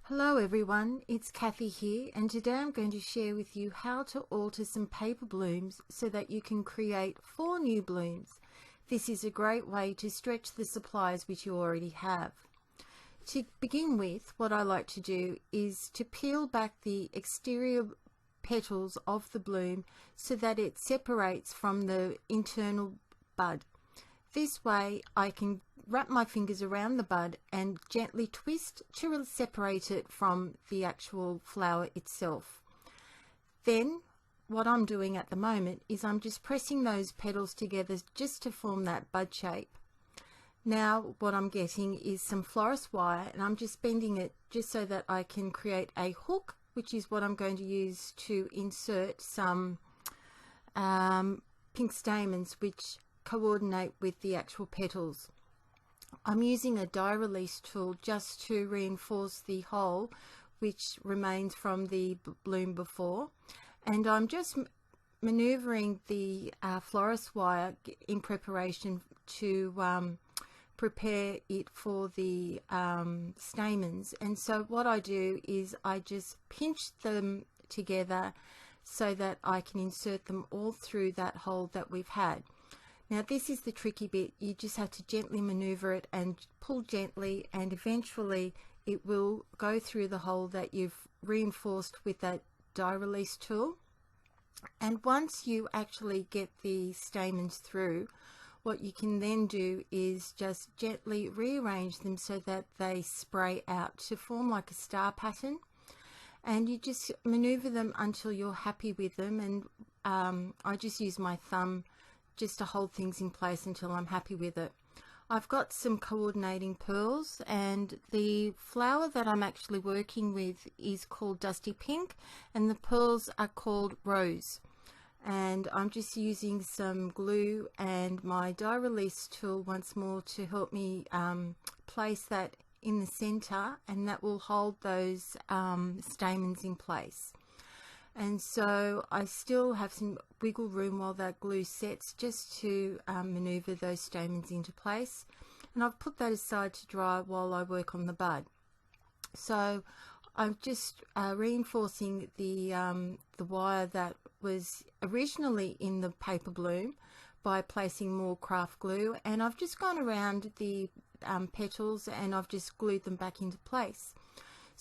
Hello everyone, it's Kathy here, and today I'm going to share with you how to alter some paper blooms so that you can create 4 new blooms. This is a great way to stretch the supplies which you already have. To begin with, what I like to do is to peel back the exterior petals of the bloom so that it separates from the internal bud. This way I can wrap my fingers around the bud and gently twist to separate it from the actual flower itself. Then what I'm doing at the moment is I'm just pressing those petals together just to form that bud shape. Now what I'm getting is some florist wire, and I'm just bending it just so that I can create a hook, which is what I'm going to use to insert some pink stamens which coordinate with the actual petals. I'm using a die release tool just to reinforce the hole which remains from the bloom before, and I'm just maneuvering the florist wire in preparation to prepare it for the stamens. And so what I do is I just pinch them together so that I can insert them all through that hole that we've had. Now this is the tricky bit. You just have to gently maneuver it and pull gently, and eventually it will go through the hole that you've reinforced with that die release tool. And once you actually get the stamens through, what you can then do is just gently rearrange them so that they spray out to form like a star pattern, and you just maneuver them until you're happy with them. And I just use my thumb just to hold things in place until I'm happy with it. I've got some coordinating pearls, and the flower that I'm actually working with is called Dusty Pink, and the pearls are called Rose. And I'm just using some glue and my die release tool once more to help me place that in the center, and that will hold those stamens in place. And so I still have some wiggle room while that glue sets just to maneuver those stamens into place, and I've put that aside to dry while I work on the bud. So I'm just reinforcing the wire that was originally in the paper bloom by placing more craft glue, and I've just gone around the petals and I've just glued them back into place.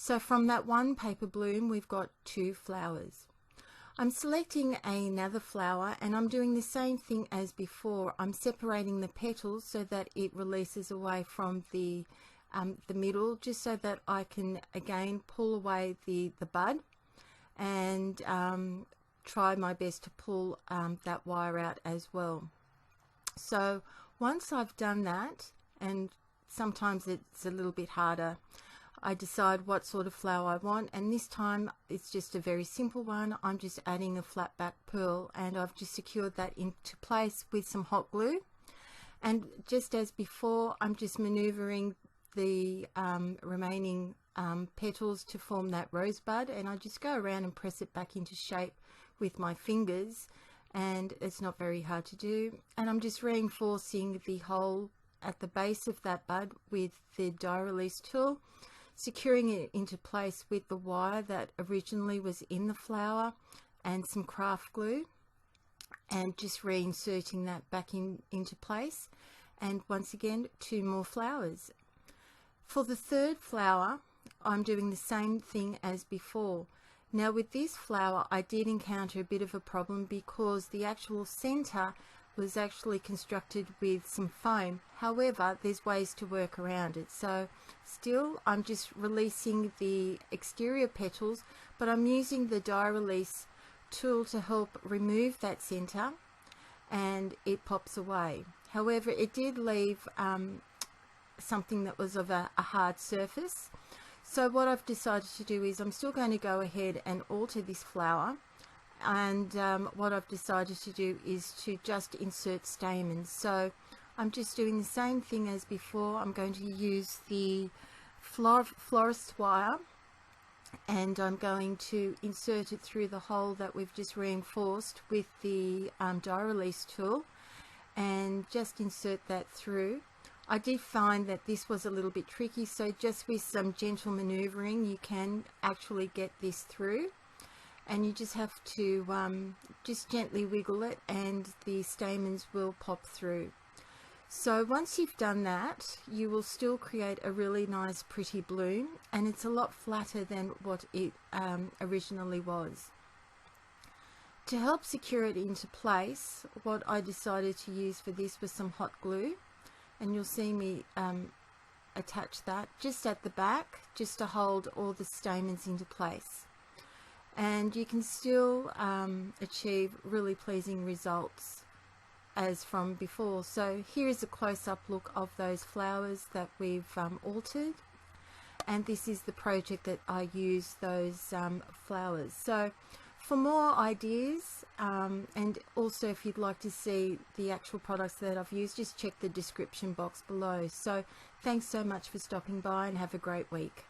So from that one paper bloom we've got 2 flowers. I'm selecting another flower, and I'm doing the same thing as before. I'm separating the petals so that it releases away from the middle, just so that I can again pull away the bud and try my best to pull that wire out as well. So once I've done that, and sometimes it's a little bit harder, I decide what sort of flower I want, and this time it's just a very simple one. I'm just adding a flat back pearl, and I've just secured that into place with some hot glue. And just as before, I'm just maneuvering the remaining petals to form that rosebud, and I just go around and press it back into shape with my fingers, and it's not very hard to do. And I'm just reinforcing the hole at the base of that bud with the die release tool, securing it into place with the wire that originally was in the flower and some craft glue, and just reinserting that back into place. And once again, 2 more flowers. For the 3rd flower, I'm doing the same thing as before. Now with this flower I did encounter a bit of a problem because the actual center was actually constructed with some foam. However, there's ways to work around it. So still I'm just releasing the exterior petals, but I'm using the die release tool to help remove that center, and it pops away. However, it did leave something that was of a hard surface. So what I've decided to do is I'm still going to go ahead and alter this flower, and what I've decided to do is to just insert stamens. So I'm just doing the same thing as before. I'm going to use the florist wire, and I'm going to insert it through the hole that we've just reinforced with the die release tool, and just insert that through. I did find that this was a little bit tricky, so just with some gentle maneuvering you can actually get this through, and you just have to just gently wiggle it and the stamens will pop through. So once you've done that, you will still create a really nice pretty bloom, and it's a lot flatter than what it originally was. To help secure it into place, what I decided to use for this was some hot glue, and you'll see me attach that just at the back, just to hold all the stamens into place. And you can still achieve really pleasing results as from before. So here is a close-up look of those flowers that we've altered, and this is the project that I use those flowers. So for more ideas, and also if you'd like to see the actual products that I've used, just check the description box below. So thanks so much for stopping by, and have a great week.